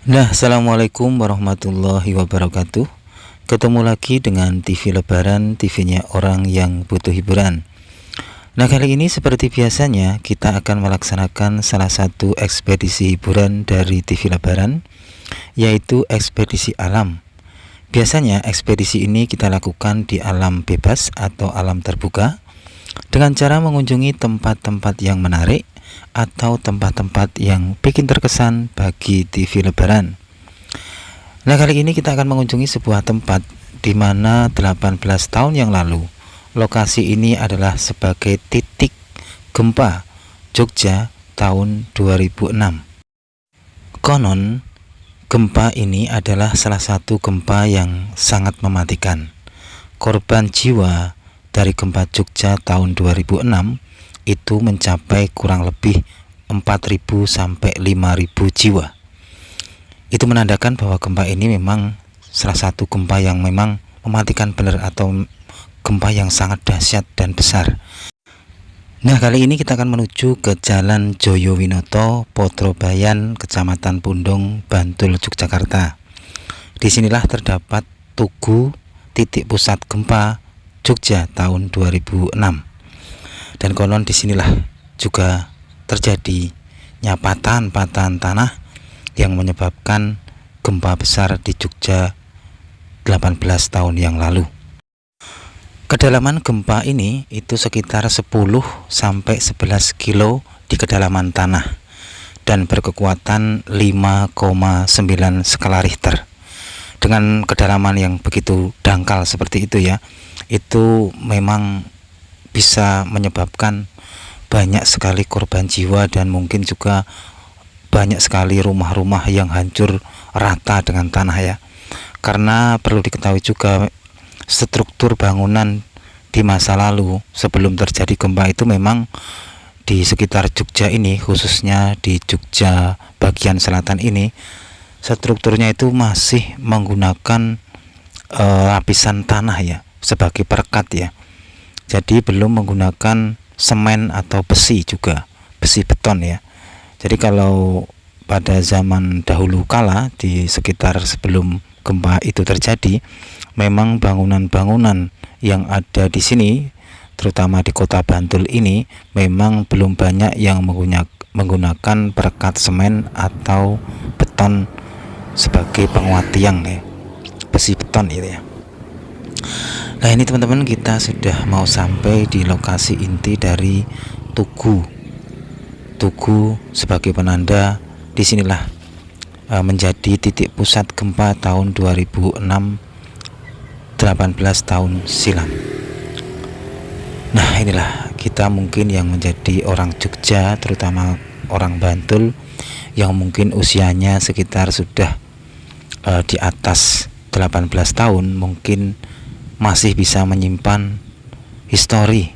Assalamualaikum warahmatullahi wabarakatuh. Ketemu lagi dengan TV Lebaran, TV-nya orang yang butuh hiburan. Kali ini seperti biasanya kita akan melaksanakan salah satu ekspedisi hiburan dari TV Lebaran, yaitu ekspedisi alam. Biasanya ekspedisi ini kita lakukan di alam bebas atau alam terbuka dengan cara mengunjungi tempat-tempat yang menarik atau tempat-tempat yang bikin terkesan bagi TV Lebaran. Kali ini kita akan mengunjungi sebuah tempat di mana 18 tahun yang lalu lokasi ini adalah sebagai titik gempa Jogja tahun 2006. Konon gempa ini adalah salah satu gempa yang sangat mematikan. Korban jiwa dari gempa Jogja tahun 2006 itu mencapai kurang lebih 4.000 sampai 5.000 jiwa. Itu menandakan bahwa gempa ini memang salah satu gempa yang memang mematikan benar atau gempa yang sangat dahsyat dan besar. Kali ini kita akan menuju ke Jalan Joyowinoto, Potrobayan, Kecamatan Pundung, Bantul, Yogyakarta. Disinilah terdapat tugu titik pusat gempa Jogja tahun 2006. Dan konon disinilah juga terjadinya patahan-patahan tanah yang menyebabkan gempa besar di Jogja 18 tahun yang lalu. Kedalaman gempa ini itu sekitar 10 sampai 11 kilo di kedalaman tanah dan berkekuatan 5,9 skala Richter. Dengan kedalaman yang begitu dangkal seperti itu ya, itu memang bisa menyebabkan banyak sekali korban jiwa dan mungkin juga banyak sekali rumah-rumah yang hancur rata dengan tanah ya. Karena perlu diketahui juga struktur bangunan di masa lalu sebelum terjadi gempa itu memang di sekitar Jogja ini, khususnya di Jogja bagian selatan ini, strukturnya itu masih menggunakan lapisan tanah ya sebagai perekat ya. Jadi belum menggunakan semen atau besi juga, besi beton ya. Jadi kalau pada zaman dahulu kala di sekitar sebelum gempa itu terjadi, memang bangunan-bangunan yang ada di sini, terutama di kota Bantul ini, memang belum banyak yang menggunakan perekat semen atau beton sebagai penguat tiang ya, besi beton itu ya. Ini teman-teman, kita sudah mau sampai di lokasi inti dari tugu sebagai penanda disinilah menjadi titik pusat gempa tahun 2006, 18 tahun silam. Inilah kita mungkin yang menjadi orang Jogja, terutama orang Bantul yang mungkin usianya sekitar sudah di atas 18 tahun, mungkin masih bisa menyimpan histori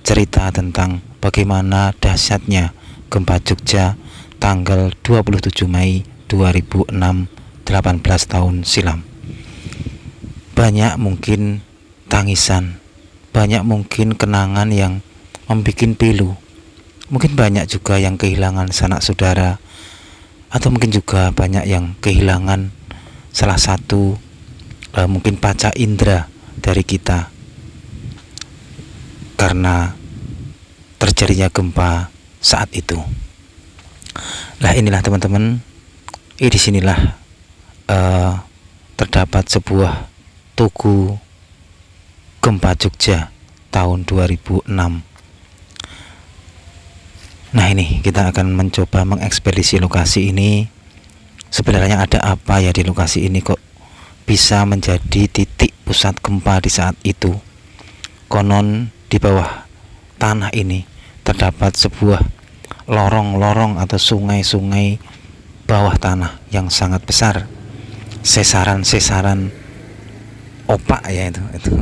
cerita tentang bagaimana dahsyatnya gempa Jogja tanggal 27 Mei 2006, 18 tahun silam. Banyak mungkin tangisan, banyak mungkin kenangan yang membuat pilu. Mungkin banyak juga yang kehilangan sanak saudara, atau mungkin juga banyak yang kehilangan salah satu mungkin panca indera dari kita karena terjadinya gempa saat itu. Inilah teman-teman, disinilah terdapat sebuah tugu gempa Jogja tahun 2006. Ini kita akan mencoba mengekspedisi lokasi ini. Sebenarnya ada apa ya di lokasi ini kok bisa menjadi titik pusat gempa di saat itu. Konon di bawah tanah ini terdapat sebuah lorong-lorong atau sungai-sungai bawah tanah yang sangat besar, sesaran-sesaran opak ya, itu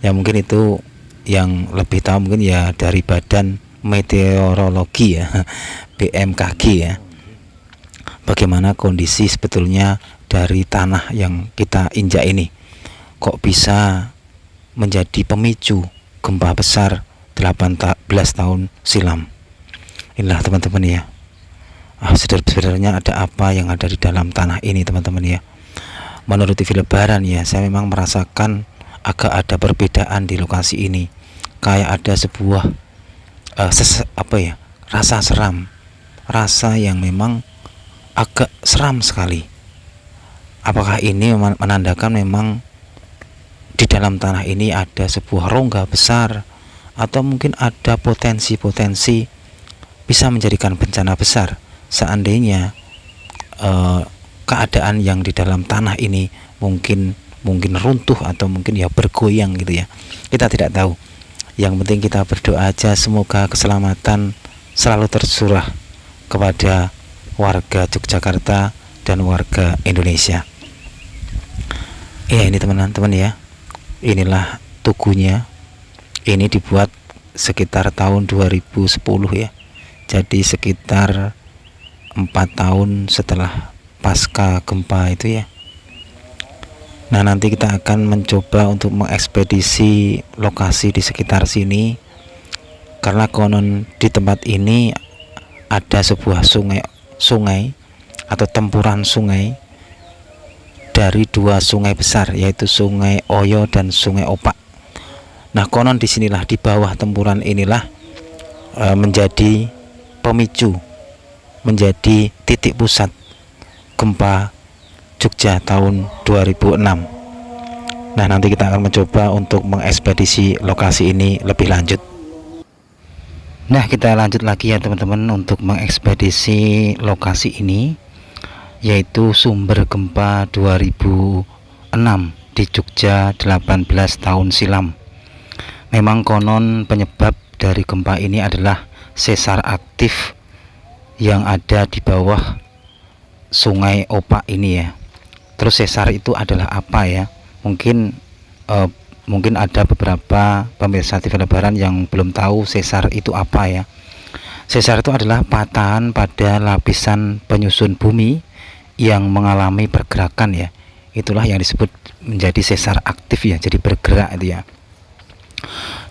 ya, mungkin itu yang lebih tahu mungkin ya dari Badan Meteorologi ya, BMKG ya, bagaimana kondisi sebetulnya dari tanah yang kita injak ini kok bisa menjadi pemicu gempa besar 18 tahun silam. Inilah teman-teman ya, Sebenarnya ada apa yang ada di dalam tanah ini, teman-teman ya. Menurut TV Lebaran ya, saya memang merasakan agak ada perbedaan di lokasi ini. Kayak ada sebuah rasa seram, rasa yang memang agak seram sekali. Apakah ini menandakan memang di dalam tanah ini ada sebuah rongga besar, atau mungkin ada potensi-potensi bisa menjadikan bencana besar seandainya keadaan yang di dalam tanah ini mungkin runtuh atau mungkin ya bergoyang gitu ya. Kita tidak tahu. Yang penting kita berdoa aja semoga keselamatan selalu tercurah kepada warga Yogyakarta dan warga Indonesia. Ya, ini teman-teman ya. Inilah tugunya. Ini dibuat sekitar tahun 2010 ya. Jadi sekitar 4 tahun setelah pasca gempa itu ya. Nah, nanti kita akan mencoba untuk mengekspedisi lokasi di sekitar sini, karena konon di tempat ini ada sebuah sungai atau tempuran sungai dari 2 sungai besar, yaitu Sungai Oyo dan Sungai Opak. Nah, konon disinilah, di bawah tempuran inilah menjadi pemicu, menjadi titik pusat gempa Jogja tahun 2006. Nah, nanti kita akan mencoba untuk mengekspedisi lokasi ini lebih lanjut. Nah, kita lanjut lagi ya teman-teman untuk mengekspedisi lokasi ini, yaitu sumber gempa 2006 di Jogja 18 tahun silam. Memang konon penyebab dari gempa ini adalah sesar aktif yang ada di bawah Sungai Opak ini ya. Terus sesar itu adalah apa ya? Mungkin ada beberapa pemirsa TV Lebaran yang belum tahu sesar itu apa ya. Sesar itu adalah patahan pada lapisan penyusun bumi yang mengalami pergerakan ya. Itulah yang disebut menjadi sesar aktif ya, jadi bergerak itu ya.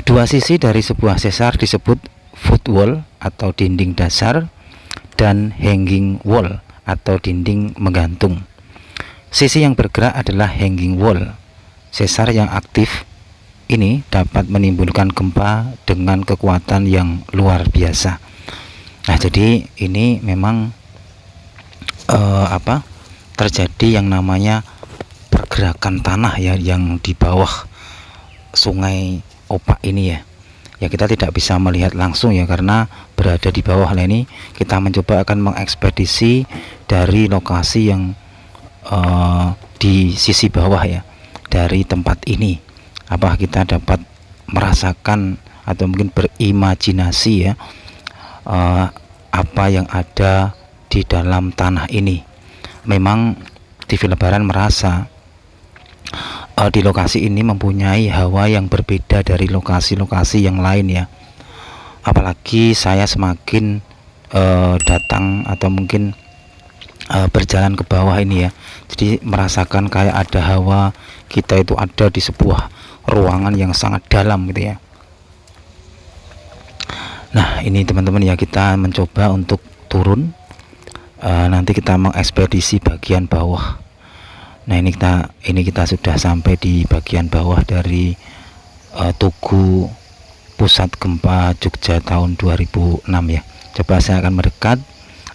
2 sisi dari sebuah sesar disebut footwall atau dinding dasar, dan hanging wall atau dinding menggantung. Sisi yang bergerak adalah hanging wall. Sesar yang aktif ini dapat menimbulkan gempa dengan kekuatan yang luar biasa. Nah, jadi ini memang terjadi yang namanya pergerakan tanah ya, yang di bawah Sungai Opak ini ya. Ya, kita tidak bisa melihat langsung ya karena berada di bawah. Nah, ini kita mencoba akan mengekspedisi dari lokasi yang di sisi bawah ya, dari tempat ini. Apa kita dapat merasakan atau mungkin berimajinasi ya apa yang ada di dalam tanah ini. Memang TV Lebaran merasa di lokasi ini mempunyai hawa yang berbeda dari lokasi-lokasi yang lain ya. Apalagi saya semakin datang atau mungkin berjalan ke bawah ini ya, jadi merasakan kayak ada hawa kita itu ada di sebuah ruangan yang sangat dalam gitu ya. Nah, ini teman-teman ya, kita mencoba untuk turun. Nanti kita mengekspedisi bagian bawah. Nah, ini kita sudah sampai di bagian bawah dari Tugu Pusat Gempa Jogja tahun 2006 ya. Coba saya akan mendekat.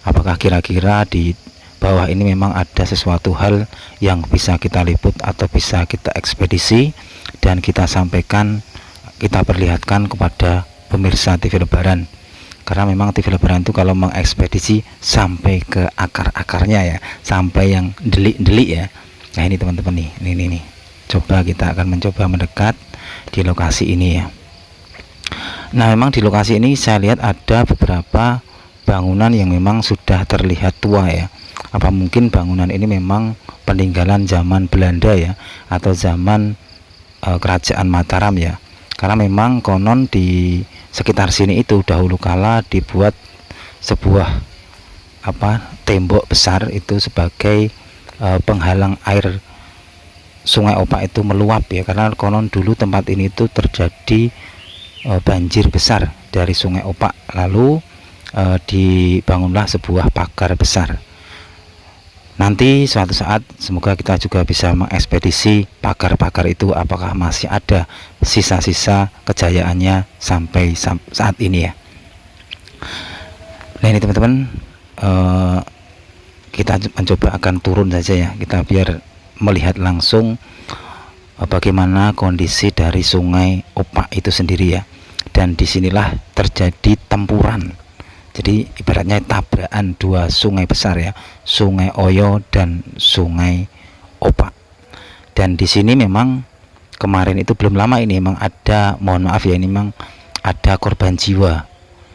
Apakah kira-kira di bawah ini memang ada sesuatu hal yang bisa kita liput atau bisa kita ekspedisi dan kita sampaikan, kita perlihatkan kepada pemirsa TV Lebaran. Karena memang TV Lebaran itu kalau mengekspedisi sampai ke akar-akarnya ya, sampai yang delik-delik ya. Nah, ini teman-teman nih, coba kita akan mencoba mendekat di lokasi ini ya. Nah, memang di lokasi ini saya lihat ada beberapa bangunan yang memang sudah terlihat tua ya. Apa mungkin bangunan ini memang peninggalan zaman Belanda ya, atau zaman kerajaan Mataram ya. Karena memang konon di sekitar sini itu dahulu kala dibuat sebuah tembok besar itu sebagai penghalang air Sungai Opak itu meluap ya. Karena konon dulu tempat ini itu terjadi banjir besar dari Sungai Opak, lalu dibangunlah sebuah pagar besar. Nanti suatu saat semoga kita juga bisa mengekspedisi pagar-pagar itu, apakah masih ada sisa-sisa kejayaannya sampai saat ini ya. Nah ini teman-teman, kita mencoba akan turun saja ya, kita biar melihat langsung bagaimana kondisi dari Sungai Opak itu sendiri ya. Dan disinilah terjadi tempuran. Jadi ibaratnya tabrakan dua sungai besar ya, Sungai Oyo dan Sungai Opak. Dan di sini memang kemarin itu belum lama ini memang ada, mohon maaf ya, ini memang ada korban jiwa.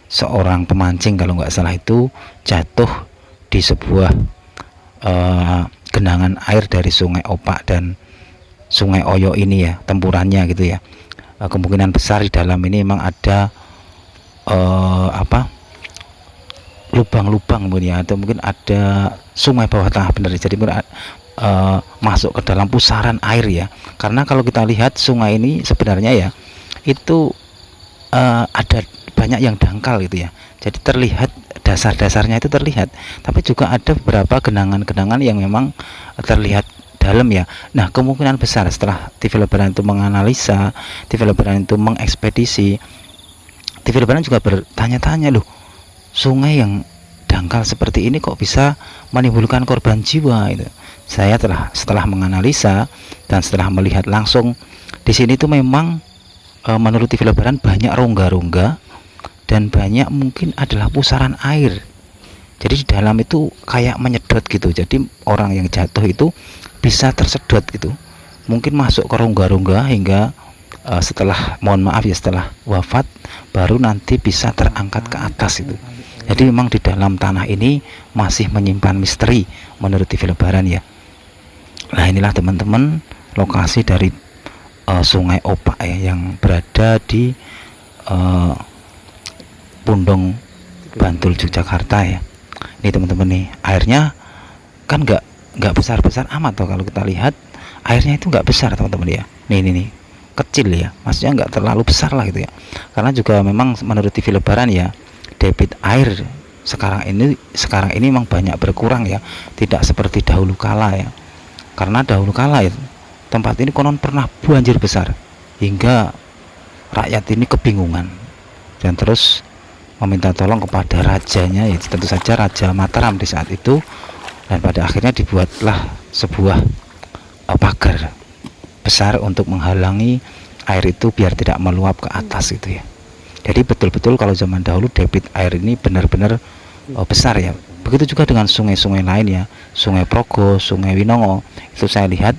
Seorang pemancing kalau nggak salah itu jatuh di sebuah genangan air dari Sungai Opak dan Sungai Oyo ini ya, tempurannya gitu ya. Kemungkinan besar di dalam ini memang ada lubang-lubang mungkin ya, atau mungkin ada sungai bawah tanah benar. Jadi masuk ke dalam pusaran air ya, karena kalau kita lihat sungai ini sebenarnya ya itu ada banyak yang dangkal gitu ya, jadi terlihat dasar-dasarnya itu terlihat, tapi juga ada beberapa genangan-genangan yang memang terlihat dalam ya. Nah kemungkinan besar setelah TV Lebaran itu menganalisa, TV Lebaran itu mengekspedisi, TV Lebaran juga bertanya-tanya, loh sungai yang dangkal seperti ini kok bisa menimbulkan korban jiwa itu. Saya setelah menganalisa dan setelah melihat langsung di sini tuh memang menurut TV Lebaran banyak rongga-rongga dan banyak mungkin adalah pusaran air. Jadi di dalam itu kayak menyedot gitu. Jadi orang yang jatuh itu bisa tersedot gitu. Mungkin masuk ke rongga-rongga hingga setelah, mohon maaf ya, setelah wafat baru nanti bisa terangkat ke atas itu. Jadi memang di dalam tanah ini masih menyimpan misteri menurut TV Lebaran ya. Nah inilah teman-teman lokasi dari Sungai Opak ya, yang berada di Pundong Bantul Yogyakarta ya. Ini teman-teman nih, airnya kan nggak besar-besar amat tuh, kalau kita lihat airnya itu nggak besar teman-teman ya. Nih kecil ya, maksudnya nggak terlalu besar lah gitu ya. Karena juga memang menurut TV Lebaran ya, debit air sekarang ini memang banyak berkurang ya, tidak seperti dahulu kala ya. Karena dahulu kala ya, tempat ini konon pernah banjir besar hingga rakyat ini kebingungan dan terus meminta tolong kepada rajanya, ya tentu saja Raja Mataram di saat itu, dan pada akhirnya dibuatlah sebuah pagar besar untuk menghalangi air itu biar tidak meluap ke atas itu ya. Jadi betul-betul kalau zaman dahulu debit air ini benar-benar besar ya. Begitu juga dengan sungai-sungai lain ya, Sungai Progo, Sungai Winongo, itu saya lihat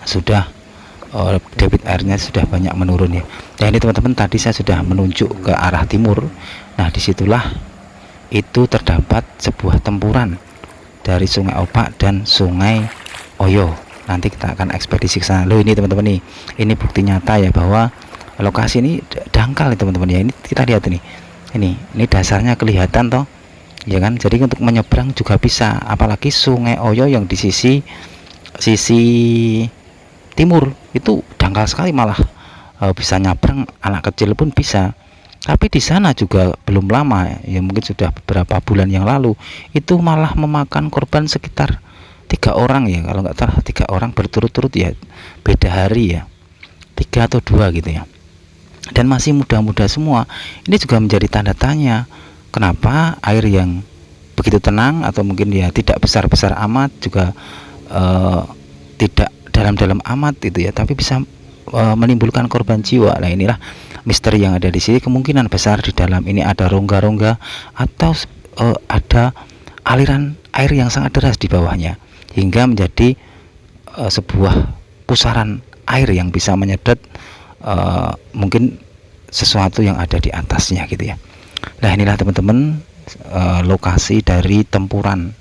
sudah debit airnya sudah banyak menurun ya. Nah ini teman-teman, tadi saya sudah menunjuk ke arah timur. Nah disitulah itu terdapat sebuah tempuran dari Sungai Opak dan Sungai Oyo. Nanti kita akan ekspedisi ke sana. Loh ini teman-teman nih, ini bukti nyata ya bahwa lokasi ini dangkal ya teman-teman ya. Ini kita lihat ini dasarnya kelihatan toh ya kan. Jadi untuk menyeberang juga bisa, apalagi Sungai Oyo yang di sisi timur itu dangkal sekali, malah bisa nyabrang anak kecil pun bisa. Tapi di sana juga belum lama ya, mungkin sudah beberapa bulan yang lalu, itu malah memakan korban sekitar 3 orang ya, kalau nggak salah 3 orang berturut-turut ya, beda hari ya, 3 atau 2 gitu ya, dan masih muda-muda semua. Ini juga menjadi tanda tanya, kenapa air yang begitu tenang atau mungkin ya tidak besar-besar amat, juga tidak dalam-dalam amat itu ya, tapi bisa menimbulkan korban jiwa. Nah inilah misteri yang ada di sini. Kemungkinan besar di dalam ini ada rongga-rongga atau ada aliran air yang sangat deras di bawahnya hingga menjadi sebuah pusaran air yang bisa menyedot mungkin sesuatu yang ada di atasnya gitu ya. Nah inilah teman-teman lokasi dari tempuran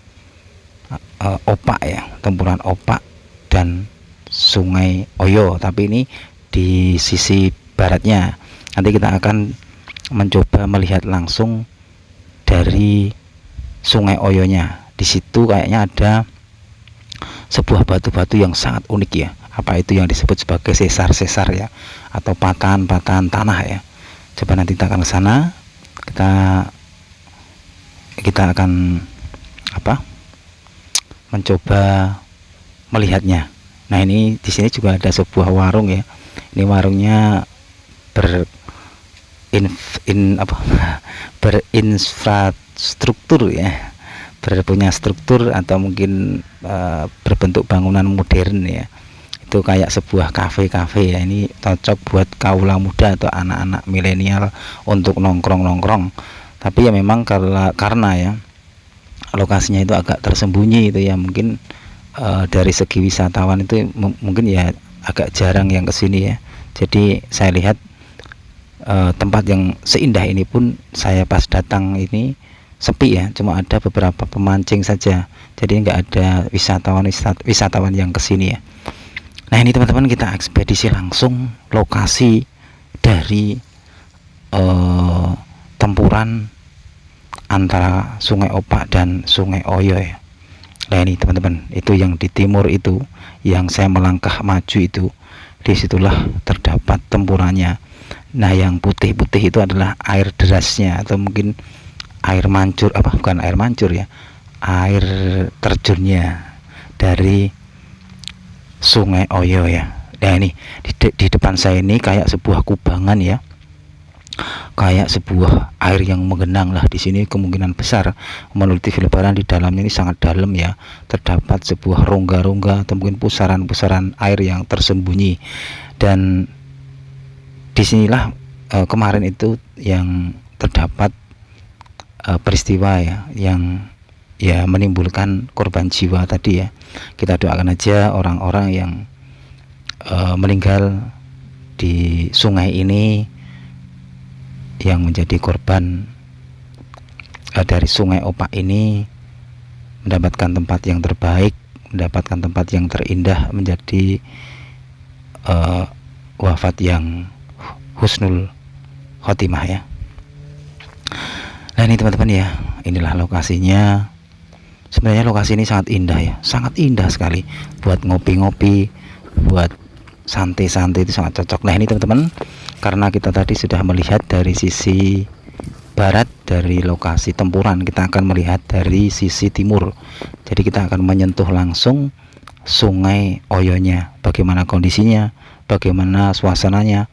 Opak ya, tempuran Opak dan Sungai Oyo, tapi ini di sisi baratnya. Nanti kita akan mencoba melihat langsung dari Sungai Oyonya. Di situ kayaknya ada sebuah batu-batu yang sangat unik ya. Apa itu yang disebut sebagai sesar-sesar ya, atau patahan-patahan tanah ya. Coba nanti kita akan ke sana, kita kita akan mencoba melihatnya. Nah, ini di sini juga ada sebuah warung ya. Ini warungnya berinfrastruktur ya, punya struktur atau mungkin berbentuk bangunan modern ya. Itu kayak sebuah kafe ya. Ini cocok buat kaula muda atau anak-anak milenial untuk nongkrong. Tapi ya memang karena ya lokasinya itu agak tersembunyi itu ya, mungkin dari segi wisatawan itu mungkin ya agak jarang yang kesini ya. Jadi saya lihat tempat yang seindah ini pun saya pas datang ini sepi ya, cuma ada beberapa pemancing saja, jadi nggak ada wisatawan yang kesini ya. Nah, ini teman-teman, kita ekspedisi langsung lokasi dari tempuran antara Sungai Opak dan Sungai Oyo ya. Nah, ini teman-teman, itu yang di timur itu, yang saya melangkah maju itu, disitulah terdapat tempurannya. Nah, yang putih-putih itu adalah air derasnya, atau mungkin air mancur, bukan air mancur ya, air terjunnya dari Sungai Oyo ya. Nah, ini di depan saya ini kayak sebuah kubangan ya, kayak sebuah air yang menggenang lah di sini. Kemungkinan besar menurut TV Lebaran di dalamnya ini sangat dalam ya, terdapat sebuah rongga-rongga atau mungkin pusaran-pusaran air yang tersembunyi. Dan disinilah kemarin itu yang terdapat peristiwa ya, yang ya menimbulkan korban jiwa tadi ya. Kita doakan aja orang-orang yang meninggal di sungai ini, yang menjadi korban dari Sungai Opak ini, mendapatkan tempat yang terbaik, mendapatkan tempat yang terindah, menjadi wafat yang husnul khotimah ya. Nah, ini teman-teman ya, inilah lokasinya. Sebenarnya lokasi ini sangat indah ya, sangat indah sekali buat ngopi-ngopi, buat santai-santai, itu sangat cocok. Nah, ini teman-teman, karena kita tadi sudah melihat dari sisi barat dari lokasi tempuran, kita akan melihat dari sisi timur. Jadi kita akan menyentuh langsung Sungai Oyonya, bagaimana kondisinya, bagaimana suasananya,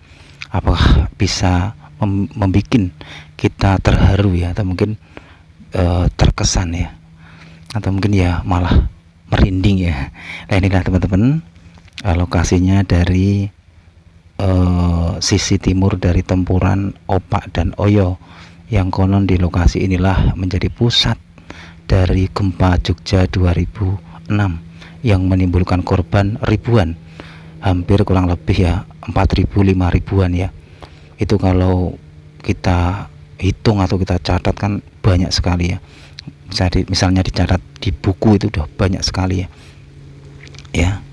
apakah bisa membuat kita terharu ya, atau mungkin terkesan ya, atau mungkin ya malah merinding ya. Nah, inilah teman-teman lokasinya dari sisi timur dari tempuran Opak dan Oyo, yang konon di lokasi inilah menjadi pusat dari gempa Jogja 2006 yang menimbulkan korban ribuan, hampir kurang lebih ya 4.000 5.000-an ya. Itu kalau kita hitung atau kita catat kan banyak sekali ya. Misalnya dicatat di buku itu udah banyak sekali ya.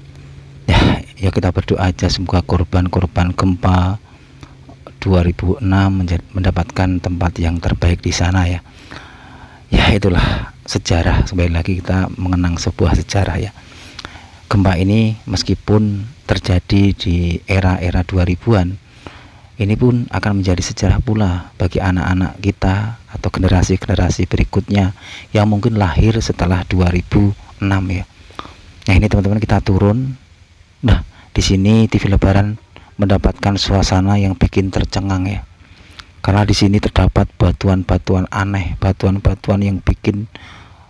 Ya kita berdoa aja semoga korban-korban gempa 2006 mendapatkan tempat yang terbaik di sana ya. Ya, itulah sejarah, kembali lagi kita mengenang sebuah sejarah ya. Gempa ini meskipun terjadi di era-era 2000-an, ini pun akan menjadi sejarah pula bagi anak-anak kita atau generasi-generasi berikutnya yang mungkin lahir setelah 2006 ya. Nah, ini teman-teman, kita turun. Nah, di sini TV Lebaran mendapatkan suasana yang bikin tercengang ya. Karena di sini terdapat batuan-batuan aneh, batuan-batuan yang bikin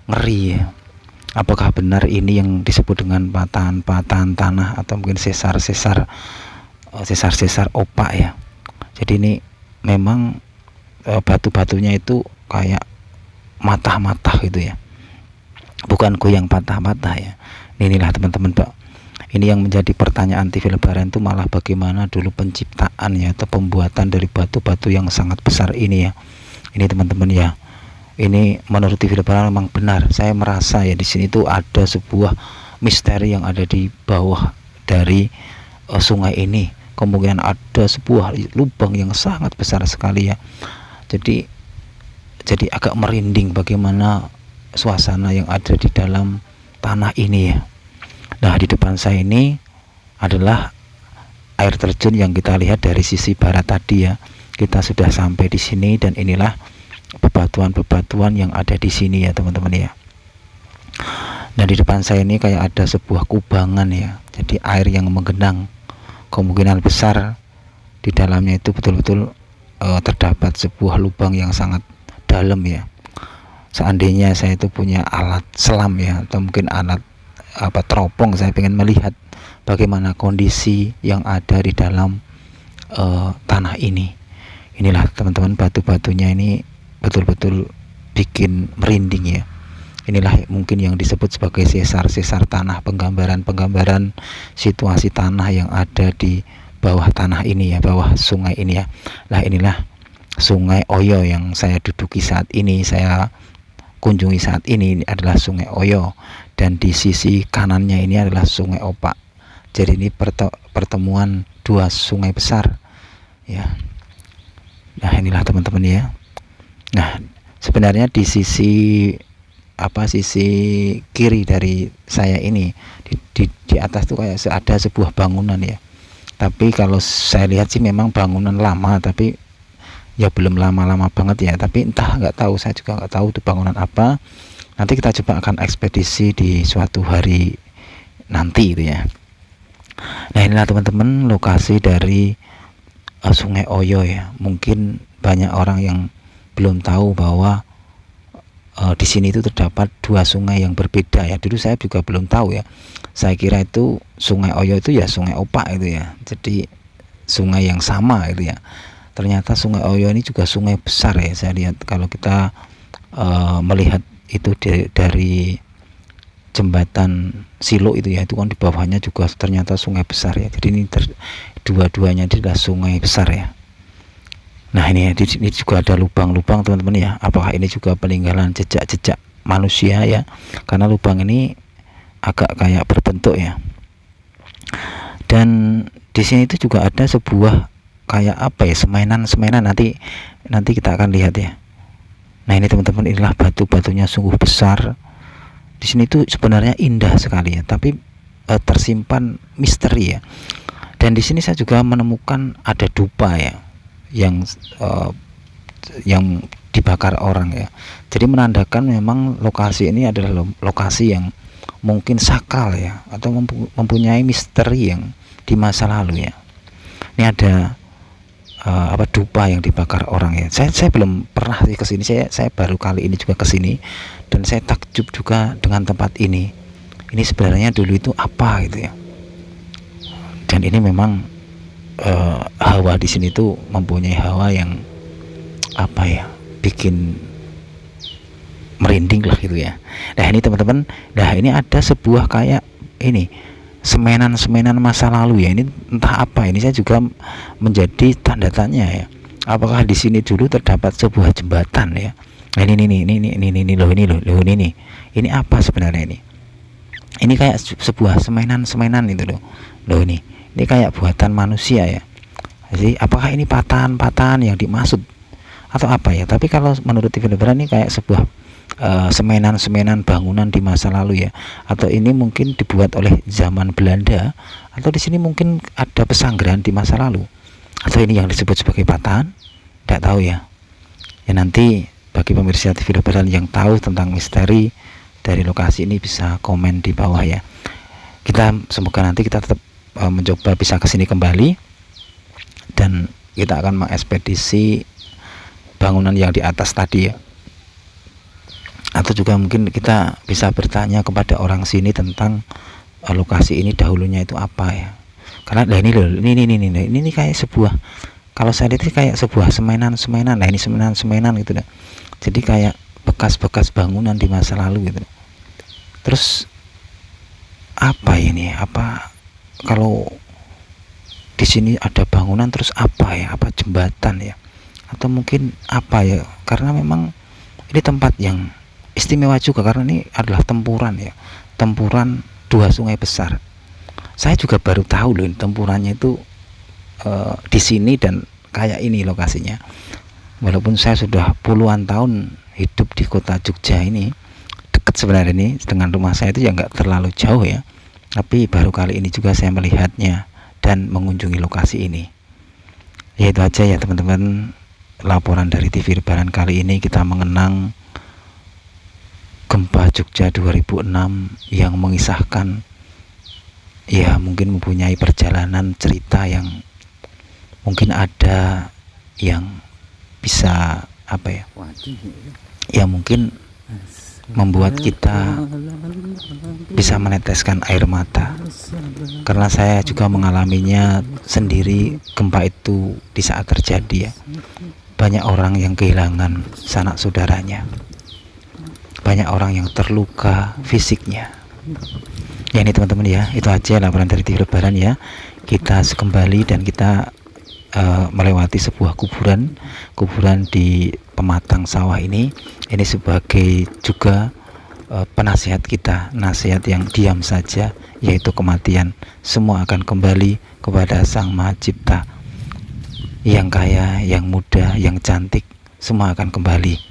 ngeri ya. Apakah benar ini yang disebut dengan patahan-patahan tanah atau mungkin sesar-sesar opak ya. Jadi ini memang batu-batunya itu kayak matah-matah gitu ya. Bukan goyang patah-patah ya. Inilah teman-teman, Pak. Ini yang menjadi pertanyaan TV Lebaran itu malah bagaimana dulu penciptaan ya, atau pembuatan dari batu-batu yang sangat besar ini ya. Ini teman-teman ya. Ini menurut TV Lebaran memang benar. Saya merasa ya di sini tuh ada sebuah misteri yang ada di bawah dari sungai ini. Kemungkinan ada sebuah lubang yang sangat besar sekali ya. Jadi agak merinding bagaimana suasana yang ada di dalam tanah ini ya. Nah, di depan saya ini adalah air terjun yang kita lihat dari sisi barat tadi ya. Kita sudah sampai di sini dan inilah bebatuan-bebatuan yang ada di sini ya teman-teman ya. Nah di depan saya ini kayak ada sebuah kubangan ya, jadi air yang menggenang, kemungkinan besar di dalamnya itu betul-betul terdapat sebuah lubang yang sangat dalam ya. Seandainya saya itu punya alat selam ya, atau mungkin alat teropong, saya ingin melihat bagaimana kondisi yang ada di dalam tanah ini. Inilah teman-teman, batu-batunya ini betul-betul bikin merinding ya. Inilah mungkin yang disebut sebagai sesar-sesar tanah, penggambaran situasi tanah yang ada di bawah tanah ini ya, bawah sungai ini ya. Nah inilah Sungai Oyo yang saya duduki saat ini, saya kunjungi saat ini adalah Sungai Oyo, dan di sisi kanannya ini adalah Sungai Opak. Jadi ini pertemuan dua sungai besar ya. Nah inilah teman-teman ya. Nah sebenarnya di sisi sisi kiri dari saya ini di atas tuh kayak ada sebuah bangunan ya, tapi kalau saya lihat sih memang bangunan lama, tapi ya belum lama-lama banget ya, tapi entah, nggak tahu, saya juga nggak tahu itu bangunan apa. Nanti kita coba akan ekspedisi di suatu hari nanti itu ya. Nah inilah teman-teman lokasi dari Sungai Oyo ya. Mungkin banyak orang yang belum tahu bahwa di sini itu terdapat dua sungai yang berbeda ya. Dulu saya juga belum tahu ya. Saya kira itu Sungai Oyo itu ya Sungai Opak itu ya. Jadi sungai yang sama itu ya. Ternyata Sungai Oyo ini juga sungai besar ya. Saya lihat kalau kita melihat itu dari jembatan Silo itu ya, itu kan di bawahnya juga ternyata sungai besar ya. Jadi ini dua-duanya adalah sungai besar ya. Nah ini juga ada lubang-lubang teman-teman ya. Apakah ini juga peninggalan jejak-jejak manusia ya? Karena lubang ini agak kayak berbentuk ya. Dan di sini itu juga ada sebuah kayak semainan nanti kita akan lihat ya. Nah ini teman-teman, inilah batu-batunya sungguh besar. Di sini tuh sebenarnya indah sekali ya, tapi tersimpan misteri ya. Dan di sini saya juga menemukan ada dupa ya, yang dibakar orang ya. Jadi menandakan memang lokasi ini adalah lokasi yang mungkin sakral ya, atau mempunyai misteri yang di masa lalu ya. Ini ada dupa yang dibakar orang ya. Saya belum pernah ke sini, saya baru kali ini juga ke sini, dan saya takjub juga dengan tempat ini. Ini sebenarnya dulu itu apa gitu ya. Dan ini memang hawa di sini tuh mempunyai hawa yang bikin merinding lah gitu ya. Nah ini teman-teman, ini ada sebuah kayak ini semenan masa lalu ya. Ini entah apa ini, saya juga menjadi tanda tanya ya. Apakah di sini dulu terdapat sebuah jembatan ya? Nah ini loh ini apa sebenarnya ini? Ini kayak sebuah semenan itu loh ini kayak buatan manusia ya. Jadi apakah ini patahan yang dimaksud atau apa ya? Tapi kalau menurut developer ini kayak sebuah semenan bangunan di masa lalu ya, atau ini mungkin dibuat oleh zaman Belanda, atau di sini mungkin ada pesanggrahan di masa lalu, atau ini yang disebut sebagai patahan, tidak tahu ya. Ya nanti bagi pemirsa TV Lebaran yang tahu tentang misteri dari lokasi ini bisa komen di bawah ya. Semoga nanti kita tetap mencoba bisa ke sini kembali, dan kita akan mengekspedisi bangunan yang di atas tadi ya. Atau juga mungkin kita bisa bertanya kepada orang sini tentang lokasi ini dahulunya itu apa ya. Karena ini kayak sebuah, kalau saya lihat kayak sebuah semenan. Nah ini semenan gitu dah. Jadi kayak bekas-bekas bangunan di masa lalu gitu. Terus apa ini? Apa kalau di sini ada bangunan terus apa ya? Apa jembatan ya? Atau mungkin apa ya? Karena memang ini tempat yang istimewa juga, karena ini adalah tempuran ya, tempuran dua sungai besar. Saya juga baru tahu loh tempurannya itu di sini dan kayak ini lokasinya. Walaupun saya sudah puluhan tahun hidup di kota Jogja ini, dekat sebenarnya ini dengan rumah saya itu ya nggak terlalu jauh ya, tapi baru kali ini juga saya melihatnya dan mengunjungi lokasi ini. Ya itu aja ya teman-teman, laporan dari TV Lebaran kali ini kita mengenang gempa Jogja 2006 yang mengisahkan, ya mungkin mempunyai perjalanan cerita yang mungkin ada yang bisa ya mungkin membuat kita bisa meneteskan air mata, karena saya juga mengalaminya sendiri. Gempa itu di saat terjadi, ya, banyak orang yang kehilangan sanak saudaranya, banyak orang yang terluka fisiknya. Ya ini teman-teman ya, itu aja laporan dari TV Lebaran ya. Kita kembali dan kita melewati sebuah kuburan di pematang sawah ini sebagai juga penasihat kita, nasihat yang diam saja, yaitu kematian. Semua akan kembali kepada Sang Maha Cipta, yang kaya, yang muda, yang cantik, semua akan kembali.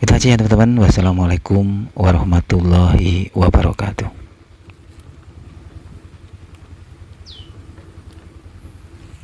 Itu aja ya teman-teman. Wassalamualaikum warahmatullahi wabarakatuh.